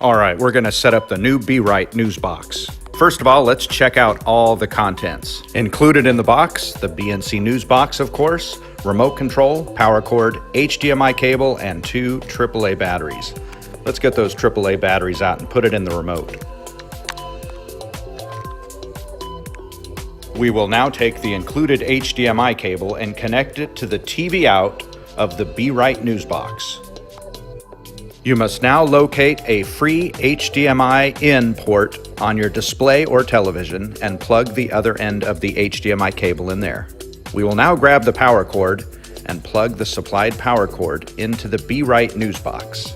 All right, we're going to set up the new Be Right news box. First of all, let's check out all the contents. Included in the box, the BNC news box, of course, remote control, power cord, HDMI cable, and 2 AAA batteries. Let's get those AAA batteries out and put it in the remote. We will now take the included HDMI cable and connect it to the TV out of the Be Right news box. You must now locate a free HDMI in port on your display or television and plug the other end of the HDMI cable in there. We will now grab the power cord and plug the supplied power cord into the Be Right news box.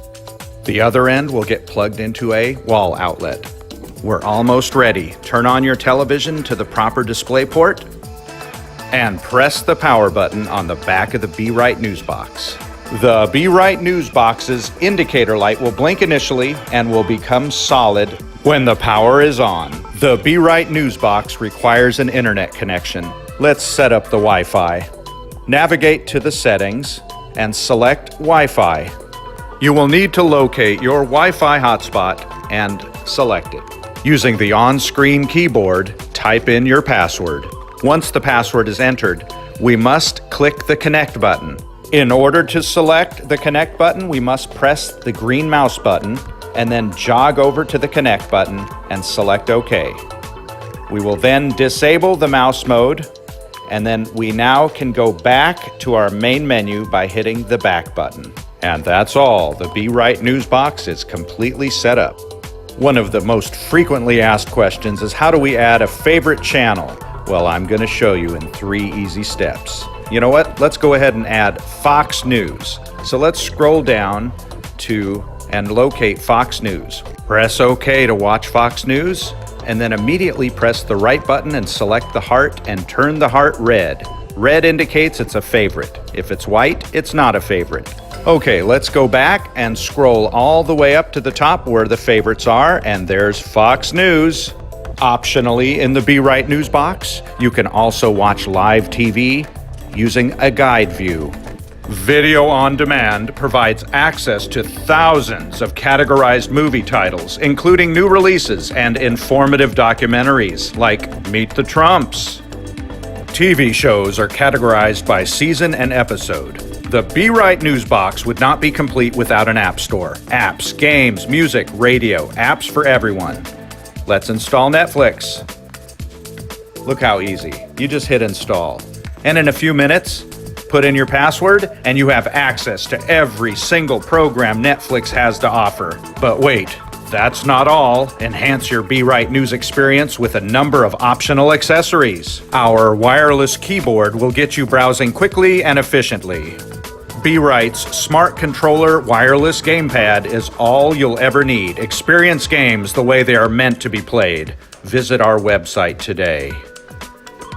The other end will get plugged into a wall outlet. We're almost ready. Turn on your television to the proper display port and press the power button on the back of the Be Right news box. The Be Right news box's indicator light will blink initially and will become solid when the power is on. The Be Right news box requires an internet connection. Let's set up the Wi-Fi. Navigate to the settings and select Wi-Fi. You will need to locate your Wi-Fi hotspot and select it. Using the on-screen keyboard, type in your password. Once the password is entered, we must click the Connect button. In order to select the Connect button, we must press the green mouse button and then jog over to the Connect button and select OK. We will then disable the mouse mode, and then we now can go back to our main menu by hitting the back button. And that's all. The Be Right news box is completely set up. One of the most frequently asked questions is, how do we add a favorite channel? Well, I'm going to show you in 3 easy steps. You know what? Let's go ahead and add Fox News. So let's scroll down to and locate Fox News. Press OK to watch Fox News, and then immediately press the right button and select the heart and turn the heart red. Red indicates it's a favorite. If it's white, it's not a favorite. Okay, let's go back and scroll all the way up to the top where the favorites are, and there's Fox News. Optionally, in the Be Right news box, you can also watch live TV using a guide view. Video on Demand provides access to thousands of categorized movie titles, including new releases and informative documentaries like Meet the Trumps. TV shows are categorized by season and episode. The Be Right news box would not be complete without an app store. Apps, games, music, radio, apps for everyone. Let's install Netflix. Look how easy. You just hit install. And in a few minutes, put in your password and you have access to every single program Netflix has to offer. But wait, that's not all. Enhance your Be Right news experience with a number of optional accessories. Our wireless keyboard will get you browsing quickly and efficiently. Be Right's Smart Controller Wireless Gamepad is all you'll ever need. Experience games the way they are meant to be played. Visit our website today.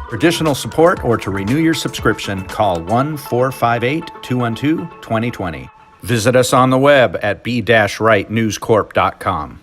For additional support or to renew your subscription, call 1-458-212-2020. Visit us on the web at be-rightnewscorp.com.